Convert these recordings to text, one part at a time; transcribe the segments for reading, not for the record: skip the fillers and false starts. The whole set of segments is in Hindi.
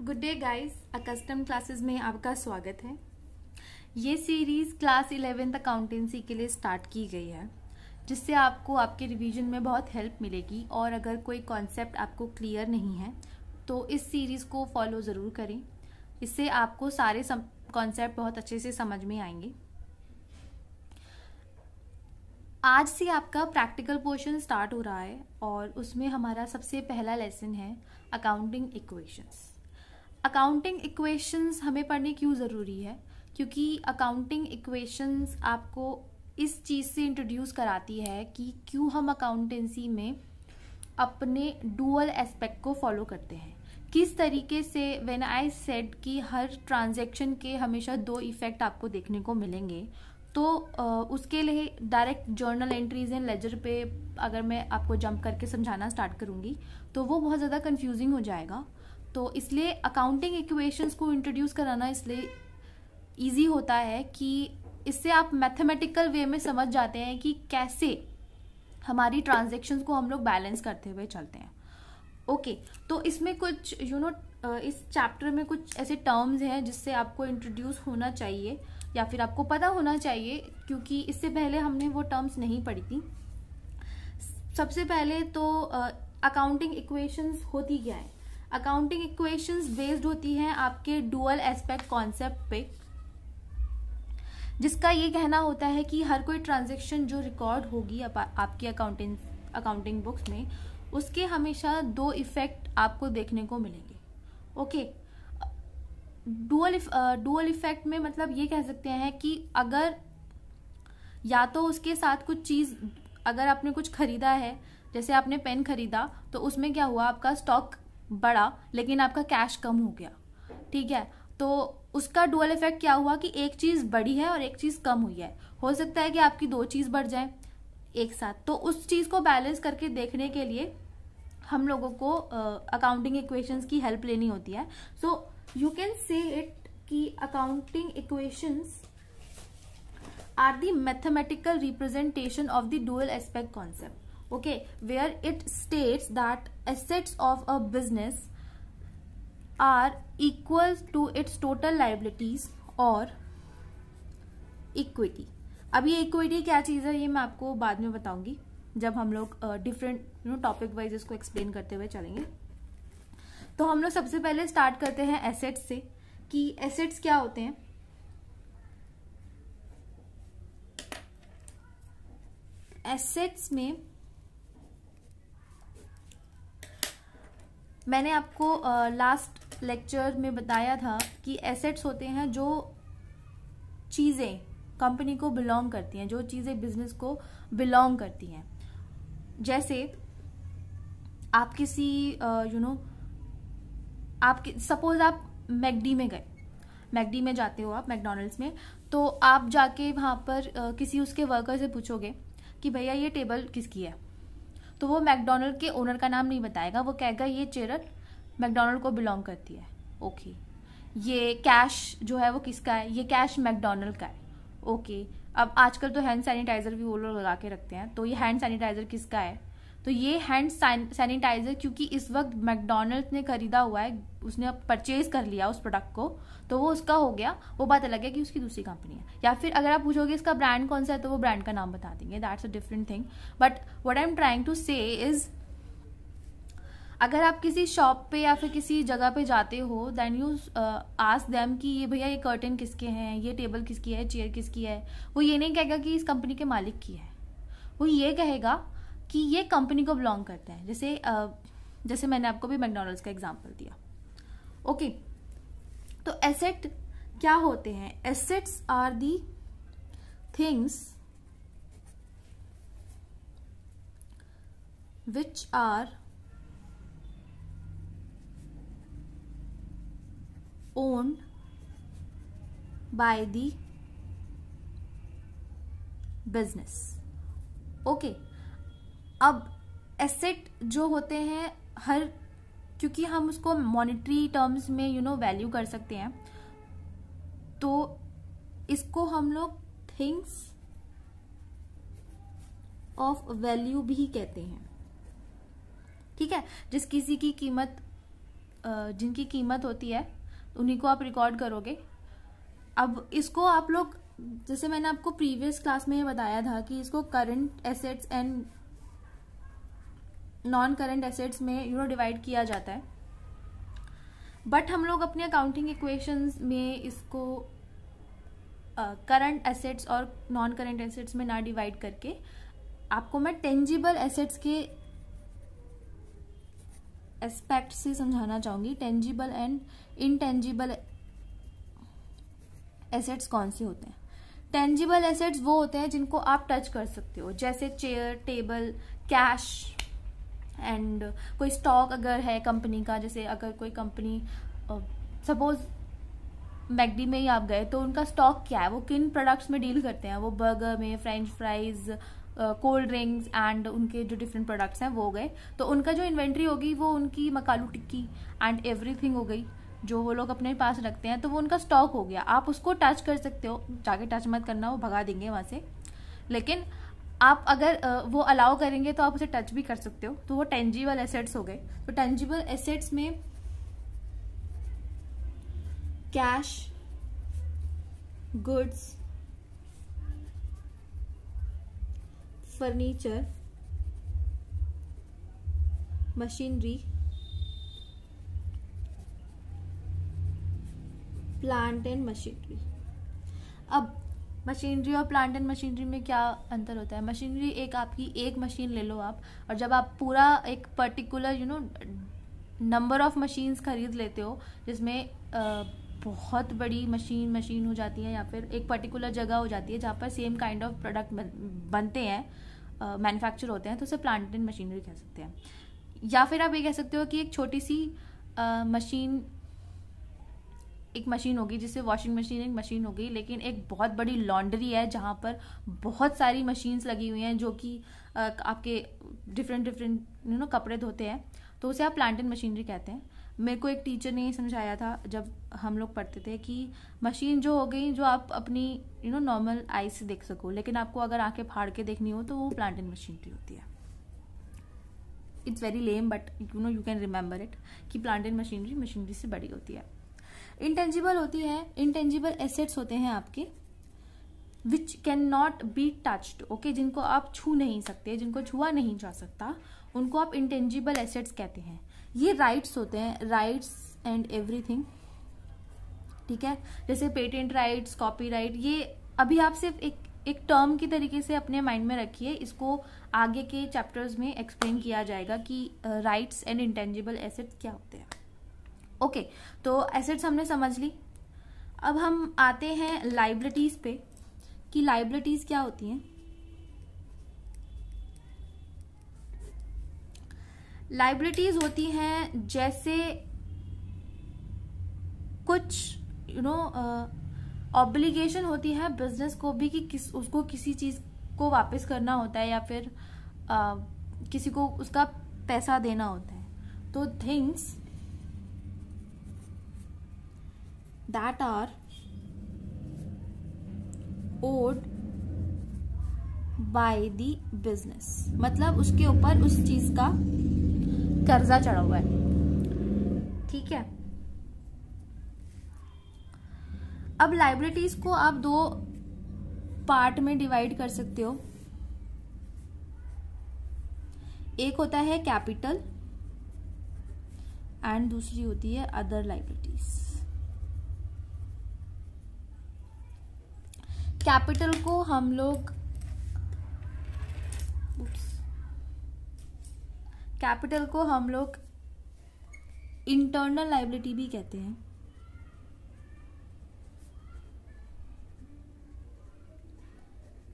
Good day guys, accustom classes में आपका स्वागत है। ये सीरीज क्लास 11th अकाउंटेंसी के लिए स्टार्ट की गई है, जिससे आपको आपके रिवीजन में बहुत हेल्प मिलेगी। और अगर कोई कॉन्सेप्ट आपको क्लियर नहीं है तो इस सीरीज को फॉलो ज़रूर करें। इससे आपको सारे कॉन्सेप्ट बहुत अच्छे से समझ में आएंगे। आज से आपका प्रैक्टिकल पोर्शन स्टार्ट हो रहा है और उसमें हमारा सबसे पहला लेसन है अकाउंटिंग इक्वेशंस। अकाउंटिंग इक्वेशंस हमें पढ़ने क्यों ज़रूरी है? क्योंकि अकाउंटिंग इक्वेशंस आपको इस चीज़ से इंट्रोड्यूस कराती है कि क्यों हम अकाउंटेंसी में अपने डुअल एस्पेक्ट को फॉलो करते हैं। किस तरीके से व्हेन आई सेड कि हर ट्रांजैक्शन के हमेशा दो इफेक्ट आपको देखने को मिलेंगे, तो उसके लिए direct journal entries and ledger पे अगर मैं आपको जंप करके समझाना स्टार्ट करूँगी तो वो बहुत ज़्यादा कंफ्यूजिंग हो जाएगा। तो इसलिए अकाउंटिंग इक्वेशंस को इंट्रोड्यूस कराना इसलिए ईजी होता है कि इससे आप मैथमेटिकल वे में समझ जाते हैं कि कैसे हमारी ट्रांजैक्शंस को हम लोग बैलेंस करते हुए चलते हैं। ओके, तो इसमें कुछ इस चैप्टर में कुछ ऐसे टर्म्स हैं जिससे आपको इंट्रोड्यूस होना चाहिए या फिर आपको पता होना चाहिए, क्योंकि इससे पहले हमने वो टर्म्स नहीं पढ़ी थी। सबसे पहले तो अकाउंटिंग इक्वेशंस होती क्या है? अकाउंटिंग इक्वेशंस बेस्ड होती हैं आपके डुअल एस्पेक्ट कॉन्सेप्ट पे, जिसका ये कहना होता है कि हर कोई ट्रांजैक्शन जो रिकॉर्ड होगी आपकी अकाउंटिंग बुक्स में, उसके हमेशा दो इफेक्ट आपको देखने को मिलेंगे। ओके, डुअल इफेक्ट में मतलब ये कह सकते हैं कि अगर या तो उसके साथ कुछ चीज, अगर आपने कुछ खरीदा है, जैसे आपने पेन खरीदा, तो उसमें क्या हुआ, आपका स्टॉक बढ़ा लेकिन आपका कैश कम हो गया। ठीक है, तो उसका डुअल इफेक्ट क्या हुआ कि एक चीज बढ़ी है और एक चीज कम हुई है। हो सकता है कि आपकी दो चीज बढ़ जाए एक साथ, तो उस चीज को बैलेंस करके देखने के लिए हम लोगों को अकाउंटिंग इक्वेशंस की हेल्प लेनी होती है। So you can say it कि accounting equations are the mathematical representation of the dual aspect concept. Okay, where it states that assets of a business are equal to its total liabilities or equity. अब ये इक्विटी क्या चीज़ है ये मैं आपको बाद में बताऊंगी, जब हम लोग डिफरेंट टॉपिक वाइज इसको एक्सप्लेन करते हुए चलेंगे। तो हम लोग सबसे पहले स्टार्ट करते हैं एसेट्स से, कि एसेट्स क्या होते हैं। एसेट्स में मैंने आपको लास्ट लेक्चर में बताया था कि एसेट्स होते हैं जो चीज़ें कंपनी को बिलोंग करती हैं, जो चीज़ें बिजनेस को बिलोंग करती हैं। जैसे आप किसी सपोज आप मैकडी में गए, मैकडी में जाते हो आप, मैकडॉनल्ड्स में, तो आप जाके वहाँ पर किसी उसके वर्कर से पूछोगे कि भैया ये टेबल किसकी है, तो वो मैकडॉनल्ड के ओनर का नाम नहीं बताएगा, वो कहेगा ये चेयर मैकडॉनल्ड को बिलोंग करती है। ओके, ये कैश जो है वो किसका है, ये कैश मैकडॉनल्ड का है। ओके, अब आजकल तो हैंड सैनिटाइजर भी वो लोग लगा के रखते हैं, तो ये हैंड सैनिटाइजर किसका है, तो ये हैंड सैनिटाइजर क्योंकि इस वक्त मैकडॉनल्ड ने खरीदा हुआ है, उसने परचेज कर लिया उस प्रोडक्ट को, तो वो उसका हो गया। वो बात अलग है कि उसकी दूसरी कंपनी है। या फिर अगर आप पूछोगे इसका ब्रांड कौन सा है, तो वो ब्रांड का नाम बता देंगे। That's a different thing. But what I am trying to say is, अगर आप किसी शॉप पे या फिर किसी जगह पे जाते हो, देन यू आस्क देम कि ये भैया ये कर्टन किसके हैं, ये टेबल किसकी है, चेयर किसकी है, वो ये नहीं कहेगा कि इस कंपनी के मालिक की है, वो ये कहेगा कि ये कंपनी को बिलोंग करते हैं। जैसे मैंने आपको भी मैकडॉनल्ड्स का एग्जांपल दिया। ओके, तो एसेट क्या होते हैं? Assets are the things which are owned by the business. Okay, अब एसेट जो होते हैं क्योंकि हम उसको मॉनेटरी टर्म्स में वैल्यू कर सकते हैं, तो इसको हम लोग थिंग्स ऑफ वैल्यू भी कहते हैं। ठीक है, जिस किसी की कीमत जिनकी कीमत होती है उन्हीं को आप रिकॉर्ड करोगे। अब इसको आप लोग, जैसे मैंने आपको प्रीवियस क्लास में ये बताया था कि इसको current assets and non current assets में डिवाइड किया जाता है, बट हम लोग अपने अकाउंटिंग इक्वेशंस में इसको करंट एसेट्स और नॉन करंट एसेट्स में ना डिवाइड करके आपको मैं टेंजिबल एसेट्स के एस्पेक्ट से समझाना चाहूंगी। टेंजिबल एंड इनटेंजिबल एसेट्स कौन से होते हैं? टेंजिबल एसेट्स वो होते हैं जिनको आप टच कर सकते हो, जैसे चेयर, टेबल, कैश एंड कोई स्टॉक अगर है कंपनी का। जैसे अगर कोई कंपनी सपोज मैकडी में ही आप गए तो उनका स्टॉक क्या है, वो किन प्रोडक्ट्स में डील करते हैं, वो बर्गर में, French fries, cold drinks and उनके जो डिफरेंट प्रोडक्ट्स हैं वो गए, तो उनका जो इन्वेंट्री होगी वो उनकी मकालू टिक्की एंड एवरीथिंग हो गई जो वो लोग अपने पास रखते हैं, तो वो उनका स्टॉक हो गया। आप उसको टच कर सकते हो, जाके टच मत करना, वो भगा देंगे वहां से, लेकिन आप अगर वो अलाउ करेंगे तो आप उसे टच भी कर सकते हो, तो वो टेंजिबल एसेट्स हो गए। तो टेंजिबल एसेट्स में cash, goods, furniture, machinery, plant and machinery. अब मशीनरी और प्लांट एंड मशीनरी में क्या अंतर होता है? मशीनरी एक आपकी एक मशीन ले लो आप, और जब आप पूरा एक पर्टिकुलर नंबर ऑफ मशीन्स खरीद लेते हो, जिसमें बहुत बड़ी मशीन हो जाती है, या फिर एक पर्टिकुलर जगह हो जाती है जहाँ पर सेम काइंड ऑफ प्रोडक्ट बनते हैं, मैन्युफैक्चर होते हैं, तो उसे प्लांट एंड मशीनरी कह सकते हैं। या फिर आप ये कह सकते हो कि एक छोटी सी एक मशीन होगी, जिससे वॉशिंग मशीन एक मशीन होगी, लेकिन एक बहुत बड़ी लॉन्ड्री है जहाँ पर बहुत सारी मशीन्स लगी हुई हैं जो कि आपके डिफरेंट कपड़े धोते हैं, तो उसे आप प्लांट एंड मशीनरी कहते हैं। मेरे को एक टीचर ने ये समझाया था जब हम लोग पढ़ते थे कि मशीन जो हो गई जो आप अपनी नॉर्मल आई से देख सको, लेकिन आपको अगर आंखें फाड़ के देखनी हो तो वो प्लांट एंड मशीनरी होती है। It's very lame but you can remember it कि प्लांट एंड मशीनरी से बड़ी होती है। इंटेंजिबल होती है, इंटेंजिबल एसेट्स होते हैं आपके which can not be touched, okay, जिनको आप छू नहीं सकते, जिनको छुआ नहीं जा सकता, उनको आप इंटेंजिबल एसेट्स कहते हैं। ये राइट्स होते हैं, राइट्स एंड एवरीथिंग, ठीक है, जैसे पेटेंट राइट्स, कॉपीराइट। ये अभी आप सिर्फ एक टर्म की तरीके से अपने माइंड में रखिए, इसको आगे के चैप्टर्स में एक्सप्लेन किया जाएगा कि राइट्स एंड इंटेंजिबल एसेट्स क्या होते हैं। ओके, तो एसेट्स हमने समझ ली। अब हम आते हैं लाइबिलिटीज पे कि लाइबिलिटीज क्या होती हैं। लाइबिलिटीज होती हैं जैसे कुछ ऑब्लिगेशन होती है बिजनेस को भी कि उसको किसी चीज को वापस करना होता है, या फिर किसी को उसका पैसा देना होता है। तो things that are owned by the business, मतलब उसके ऊपर उस चीज का कर्जा चढ़ा हुआ है, ठीक है। अब लाइबिलिटीज को आप दो पार्ट में डिवाइड कर सकते हो। एक होता है कैपिटल एंड दूसरी होती है अदर लाइबिलिटीज। कैपिटल को हम लोग इंटरनल लाइबिलिटी भी कहते हैं,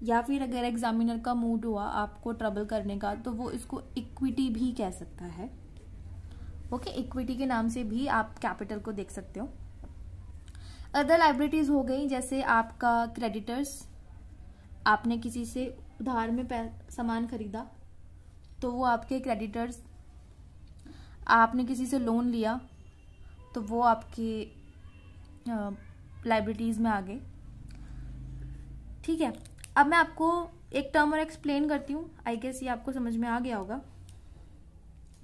या फिर अगर एग्जामिनर का मूड हुआ आपको ट्रबल करने का तो वो इसको इक्विटी भी कह सकता है। ओके, इक्विटी के नाम से भी आप कैपिटल को देख सकते हो। अदर लाइबिलिटीज हो गई जैसे आपका क्रेडिटर्स, आपने किसी से उधार में सामान खरीदा तो वो आपके क्रेडिटर्स। आपने किसी से लोन लिया तो वो आपके लाइबिलिटीज में आ गए, ठीक है। अब मैं आपको एक टर्म और एक्सप्लेन करती हूँ, आई गेस ये आपको समझ में आ गया होगा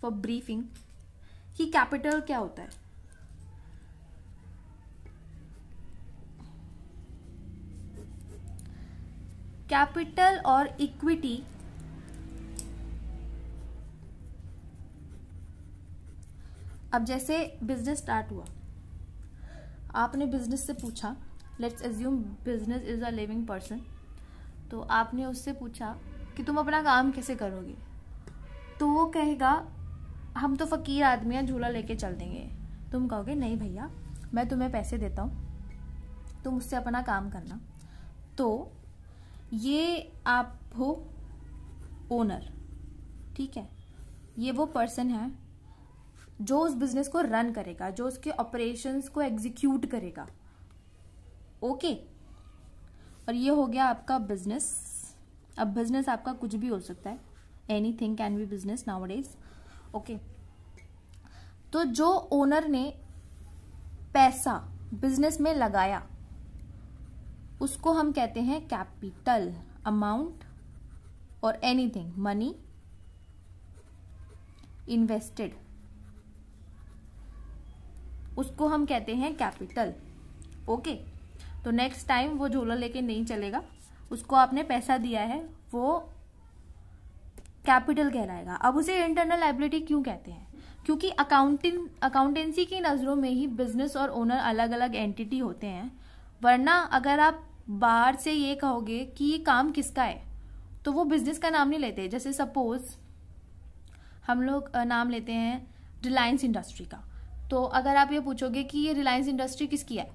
फॉर ब्रीफिंग। कि कैपिटल क्या होता है। कैपिटल और इक्विटी अब जैसे बिजनेस स्टार्ट हुआ, आपने बिजनेस से पूछा, let's assume business is a living person, तो आपने उससे पूछा कि तुम अपना काम कैसे करोगे, तो वो कहेगा हम तो फकीर आदमी हैं, झूला लेके चल देंगे। तुम कहोगे नहीं भैया, मैं तुम्हें पैसे देता हूँ, तुम उससे अपना काम करना। तो ये आप हो ओनर, ठीक है, ये वो पर्सन है जो उस बिजनेस को रन करेगा, जो उसके ऑपरेशंस को एग्जीक्यूट करेगा, ओके। और ये हो गया आपका बिजनेस। अब बिजनेस आपका कुछ भी हो सकता है, anything can be business nowadays, okay. तो जो ओनर ने पैसा बिजनेस में लगाया उसको हम कहते हैं कैपिटल, अमाउंट और एनीथिंग मनी इन्वेस्टेड, उसको हम कहते हैं कैपिटल, ओके। तो नेक्स्ट टाइम वो झोला लेके नहीं चलेगा, उसको आपने पैसा दिया है, वो कैपिटल कहलाएगा। अब उसे इंटरनल लायबिलिटी क्यों कहते हैं? क्योंकि अकाउंटेंसी की नजरों में ही बिजनेस और ओनर अलग अलग एंटिटी होते हैं, वरना अगर आप बाहर से ये कहोगे कि ये काम किसका है तो वो बिजनेस का नाम नहीं लेते। जैसे सपोज हम लोग नाम लेते हैं रिलायंस इंडस्ट्री का, तो अगर आप ये पूछोगे कि ये रिलायंस इंडस्ट्री किसकी है,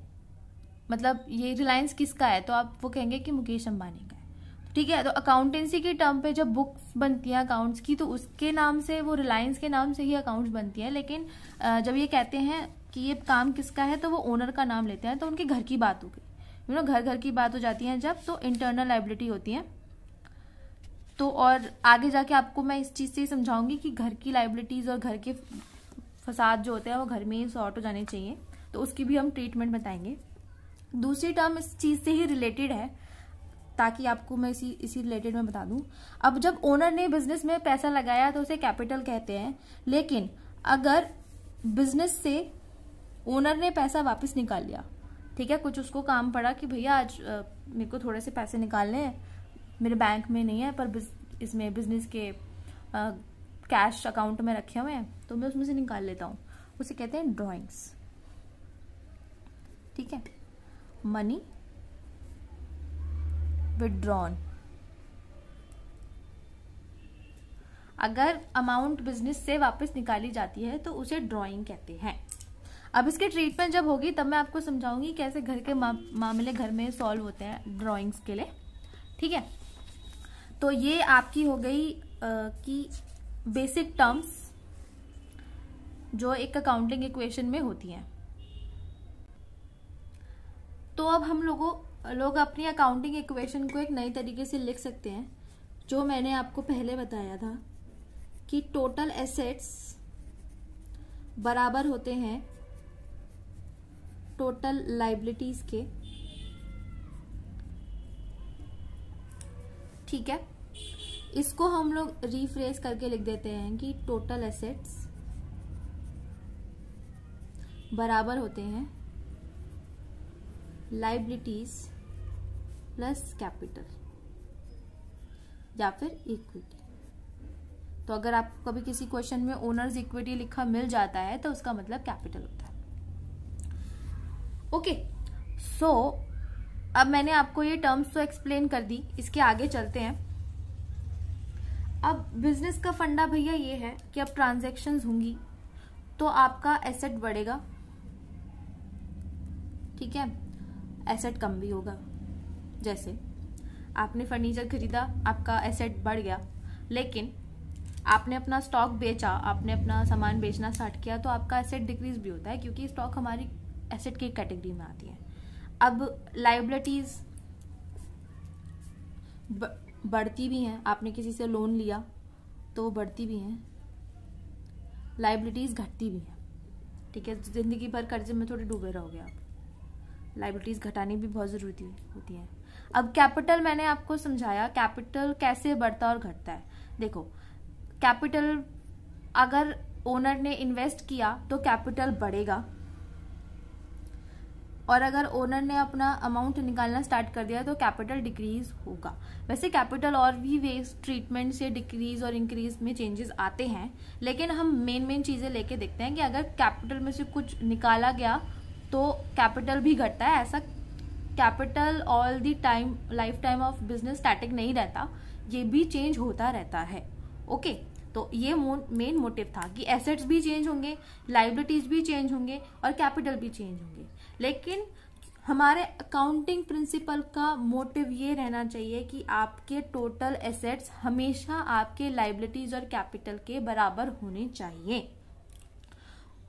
मतलब ये रिलायंस किसका है, तो आप वो कहेंगे कि मुकेश अंबानी का है, ठीक है। तो अकाउंटेंसी के टर्म पे जब बुक्स बनती हैं अकाउंट्स की, तो उसके नाम से, वो रिलायंस के नाम से ही अकाउंट्स बनती हैं। लेकिन जब ये कहते हैं कि ये काम किसका है तो वो ओनर का नाम लेते हैं, तो उनके घर की बात हो गई, घर घर की बात हो जाती है जब, तो इंटरनल लायबिलिटी होती है। तो और आगे जाके आपको मैं इस चीज से समझाऊंगी कि घर की लायबिलिटीज और घर के फसाद जो होते हैं वो घर में ही सॉर्ट हो जाने चाहिए, तो उसकी भी हम ट्रीटमेंट बताएंगे। दूसरी टर्म इस चीज से ही रिलेटेड है, ताकि आपको मैं इसी रिलेटेड में बता दूं। अब जब ओनर ने बिजनेस में पैसा लगाया तो उसे कैपिटल कहते हैं, लेकिन अगर बिजनेस से ओनर ने पैसा वापस निकाल लिया, ठीक है, कुछ उसको काम पड़ा कि भैया आज मेरे को थोड़े से पैसे निकालने हैं, मेरे बैंक में नहीं है पर इसमें बिजनेस के कैश अकाउंट में रखे हुए हैं, तो मैं उसमें से निकाल लेता हूँ, उसे कहते हैं ड्रॉइंग्स, ठीक है। मनी विथड्रॉन, अगर अमाउंट बिजनेस से वापस निकाली जाती है तो उसे ड्रॉइंग कहते हैं। अब इसकी ट्रीटमेंट जब होगी तब मैं आपको समझाऊंगी कैसे घर के मामले घर में सॉल्व होते हैं ड्राइंग्स के लिए, ठीक है। तो ये आपकी हो गई कि बेसिक टर्म्स जो एक अकाउंटिंग इक्वेशन में होती हैं। तो अब हम लोग अपनी अकाउंटिंग इक्वेशन को एक नई तरीके से लिख सकते हैं, जो मैंने आपको पहले बताया था कि टोटल एसेट्स बराबर होते हैं टोटल लायबिलिटीज के, ठीक है। इसको हम लोग रिफ्रेश करके लिख देते हैं कि टोटल एसेट्स बराबर होते हैं लायबिलिटीज प्लस कैपिटल या फिर इक्विटी। तो अगर आपको कभी किसी क्वेश्चन में ओनर्स इक्विटी लिखा मिल जाता है तो उसका मतलब कैपिटल होता है, ओके। सो अब मैंने आपको ये टर्म्स तो एक्सप्लेन कर दी, इसके आगे चलते हैं। अब बिजनेस का फंडा भैया ये है कि अब ट्रांजैक्शंस होंगी तो आपका एसेट बढ़ेगा, ठीक है, एसेट कम भी होगा। जैसे आपने फर्नीचर खरीदा, आपका एसेट बढ़ गया, लेकिन आपने अपना स्टॉक बेचा, आपने अपना सामान बेचना स्टार्ट किया, तो आपका एसेट डिक्रीज भी होता है, क्योंकि स्टॉक हमारी एसेट की कैटेगरी में आती है। अब लायबिलिटीज बढ़ती भी हैं, आपने किसी से लोन लिया तो वो बढ़ती भी हैं, लायबिलिटीज घटती भी हैं, ठीक है। जिंदगी भर कर्जे में थोड़े डूबे रहोगे आप, लायबिलिटीज घटानी भी बहुत जरूरी होती है। अब कैपिटल मैंने आपको समझाया, कैपिटल कैसे बढ़ता और घटता है। देखो कैपिटल अगर ओनर ने इन्वेस्ट किया तो कैपिटल बढ़ेगा, और अगर ओनर ने अपना अमाउंट निकालना स्टार्ट कर दिया तो कैपिटल डिक्रीज होगा। वैसे कैपिटल और भी वेज ट्रीटमेंट से डिक्रीज और इंक्रीज में चेंजेस आते हैं, लेकिन हम मेन चीजें लेके देखते हैं कि अगर कैपिटल में से कुछ निकाला गया तो कैपिटल भी घटता है। ऐसा capital all the time, life time of business static नहीं रहता, ये भी चेंज होता रहता है। ओके, तो ये मेन मोटिव था कि एसेट्स भी चेंज होंगे, लाइबिलिटीज भी चेंज होंगे और कैपिटल भी चेंज होंगे, लेकिन हमारे अकाउंटिंग प्रिंसिपल का मोटिव ये रहना चाहिए कि आपके टोटल एसेट्स हमेशा आपके लाइबिलिटीज और कैपिटल के बराबर होने चाहिए।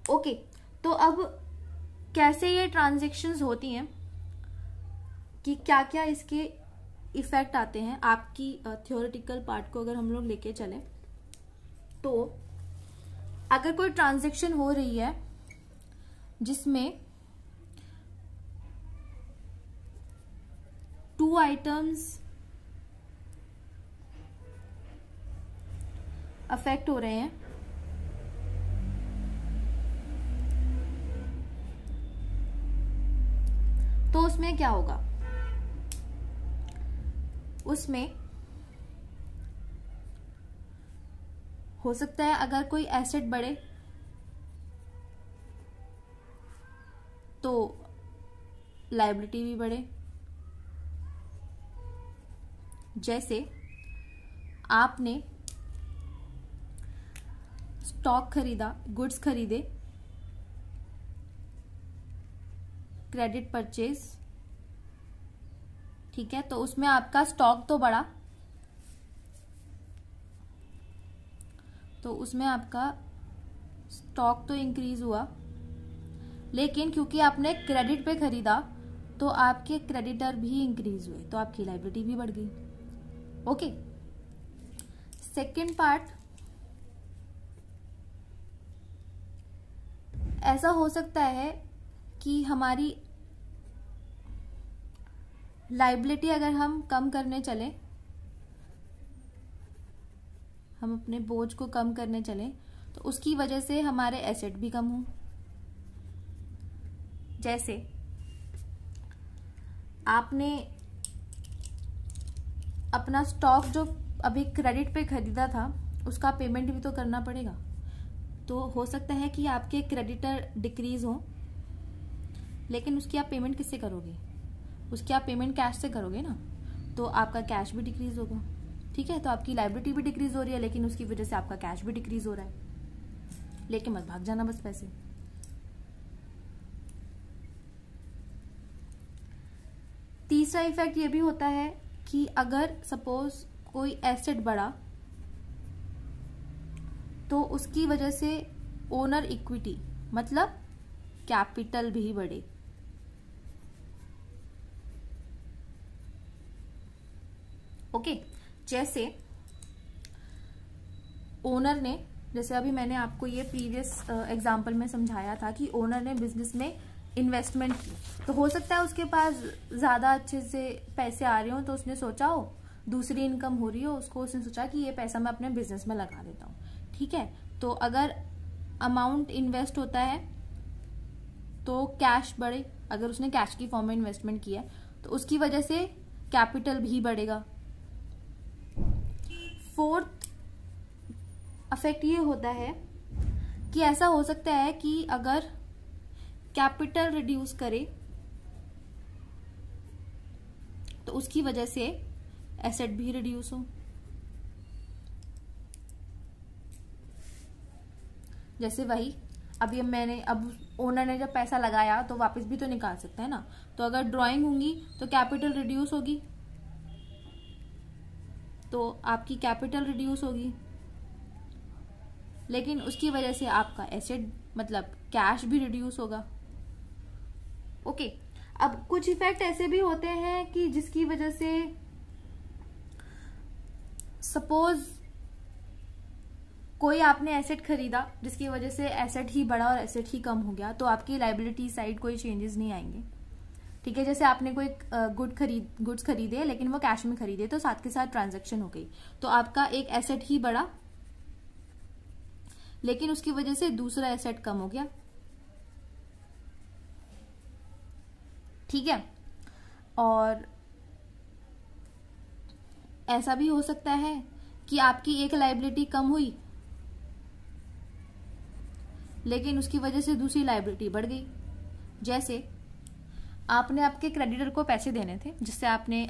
ओके, तो अब कैसे ये ट्रांजैक्शंस होती हैं, कि क्या क्या इसके इफेक्ट आते हैं। आपकी थ्योरेटिकल पार्ट को अगर हम लोग लेके चलें तो अगर कोई ट्रांजैक्शन हो रही है जिसमें 2 आइटम्स अफेक्ट हो रहे हैं, तो उसमें क्या होगा, उसमें हो सकता है अगर कोई एसेट बढ़े तो लायबिलिटी भी बढ़े। जैसे आपने स्टॉक खरीदा, गुड्स खरीदे, क्रेडिट परचेज, ठीक है, तो उसमें आपका स्टॉक तो बढ़ा, तो उसमें आपका स्टॉक तो इंक्रीज हुआ, लेकिन क्योंकि आपने क्रेडिट पे खरीदा तो आपके क्रेडिटर भी इंक्रीज हुए, तो आपकी लायबिलिटी भी बढ़ गई। ओके, सेकेंड पार्ट, ऐसा हो सकता है कि हमारी लायबिलिटी अगर हम कम करने चले, हम अपने बोझ को कम करने चले, तो उसकी वजह से हमारे एसेट भी कम हों। जैसे आपने अपना स्टॉक जो अभी क्रेडिट पे खरीदा था उसका पेमेंट भी तो करना पड़ेगा, तो हो सकता है कि आपके क्रेडिटर डिक्रीज हो, लेकिन उसकी आप पेमेंट किससे करोगे, उसकी आप पेमेंट कैश से करोगे ना, तो आपका कैश भी डिक्रीज होगा। ठीक है, तो आपकी लायबिलिटी भी डिक्रीज हो रही है, लेकिन उसकी वजह से आपका कैश भी डिक्रीज हो रहा है। लेके मत भाग जाना बस पैसे। तीसरा इफेक्ट ये भी होता है कि अगर सपोज कोई एसेट बढ़ा तो उसकी वजह से ओनर इक्विटी मतलब कैपिटल भी बढ़े। ओके, जैसे ओनर ने, जैसे अभी मैंने आपको ये प्रीवियस एग्जांपल में समझाया था कि ओनर ने बिजनेस में इन्वेस्टमेंट की, तो हो सकता है उसके पास ज़्यादा अच्छे से पैसे आ रहे हो, तो उसने सोचा हो, दूसरी इनकम हो रही हो उसको, उसने सोचा कि ये पैसा मैं अपने बिजनेस में लगा देता हूँ। ठीक है, तो अगर अमाउंट इन्वेस्ट होता है तो कैश बढ़े, अगर उसने कैश की फॉर्म में इन्वेस्टमेंट किया है तो उसकी वजह से कैपिटल भी बढ़ेगा। फोर्थ इफेक्ट ये होता है कि ऐसा हो सकता है कि अगर कैपिटल रिड्यूस करे तो उसकी वजह से एसेट भी रिड्यूस हो। जैसे वही अभी अब ओनर ने जब पैसा लगाया तो वापस भी तो निकाल सकता है ना, तो अगर ड्राइंग होंगी तो कैपिटल रिड्यूस होगी, तो आपकी कैपिटल रिड्यूस होगी, लेकिन उसकी वजह से आपका एसेट मतलब कैश भी रिड्यूस होगा। ओके, अब कुछ इफेक्ट ऐसे भी होते हैं कि जिसकी वजह से सपोज कोई आपने एसेट खरीदा जिसकी वजह से एसेट ही बढ़ा और एसेट ही कम हो गया, तो आपकी लायबिलिटी साइड कोई चेंजेस नहीं आएंगे। ठीक है, जैसे आपने कोई गुड्स खरीदे लेकिन वो कैश में खरीदे, तो साथ के साथ ट्रांजैक्शन हो गई, तो आपका एक एसेट ही बढ़ा लेकिन उसकी वजह से दूसरा एसेट कम हो गया। ठीक है, और ऐसा भी हो सकता है कि आपकी एक लायबिलिटी कम हुई लेकिन उसकी वजह से दूसरी लायबिलिटी बढ़ गई। जैसे आपने आपके क्रेडिटर को पैसे देने थे जिससे आपने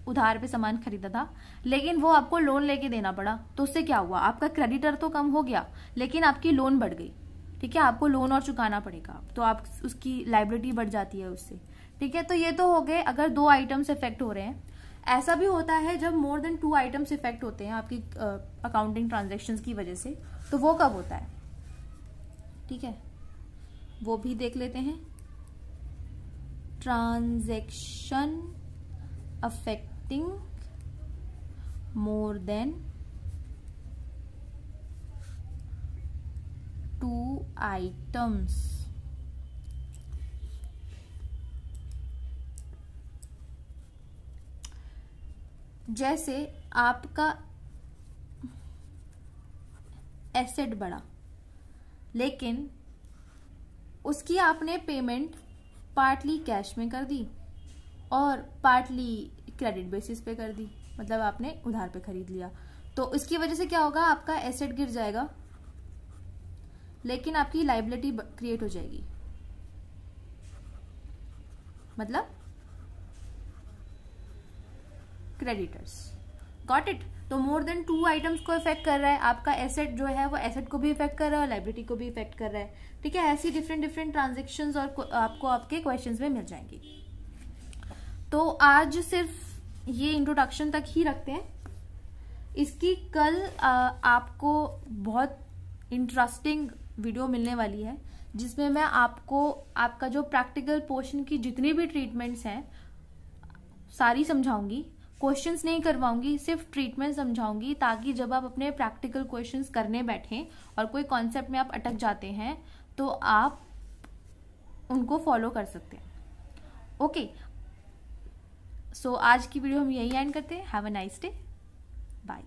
उधार पे सामान खरीदा था, लेकिन वो आपको लोन लेके देना पड़ा, तो उससे क्या हुआ, आपका क्रेडिटर तो कम हो गया लेकिन आपकी लोन बढ़ गई। ठीक है, आपको लोन और चुकाना पड़ेगा, तो आप उसकी लायबिलिटी बढ़ जाती है उससे। ठीक है, तो ये तो हो गए अगर 2 आइटम्स इफेक्ट हो रहे हैं। ऐसा भी होता है जब मोर देन 2 आइटम्स इफेक्ट होते हैं आपकी अकाउंटिंग ट्रांजेक्शन्स की वजह से, तो वो कब होता है। ठीक है, वो भी देख लेते हैं। Transaction affecting more than 2 items. जैसे आपका एसेट बढ़ा लेकिन उसकी आपने पेमेंट पार्टली कैश में कर दी और पार्टली क्रेडिट बेसिस पे कर दी, मतलब आपने उधार पे खरीद लिया, तो इसकी वजह से क्या होगा, आपका एसेट गिर जाएगा लेकिन आपकी लायबिलिटी क्रिएट हो जाएगी। मतलब क्रेडिटर्स। Got it. तो मोर देन 2 आइटम्स को इफेक्ट कर रहा है, आपका एसेट जो है वो एसेट को भी इफेक्ट कर रहा है और लायबिलिटी को भी इफेक्ट कर रहा है। ठीक है, ऐसी डिफरेंट ट्रांजेक्शन्स और आपको आपके क्वेश्चंस में मिल जाएंगी। तो आज सिर्फ ये इंट्रोडक्शन तक ही रखते हैं। इसकी कल आपको बहुत इंटरेस्टिंग वीडियो मिलने वाली है जिसमें मैं आपको आपका जो प्रैक्टिकल पोर्शन की जितनी भी ट्रीटमेंट्स हैं सारी समझाऊंगी। क्वेश्चंस नहीं करवाऊंगी, सिर्फ ट्रीटमेंट समझाऊंगी, ताकि जब आप अपने प्रैक्टिकल क्वेश्चंस करने बैठें और कोई कॉन्सेप्ट में आप अटक जाते हैं तो आप उनको फॉलो कर सकते हैं। ओके, सो आज की वीडियो हम यही एंड करते हैं। Have a nice day, bye.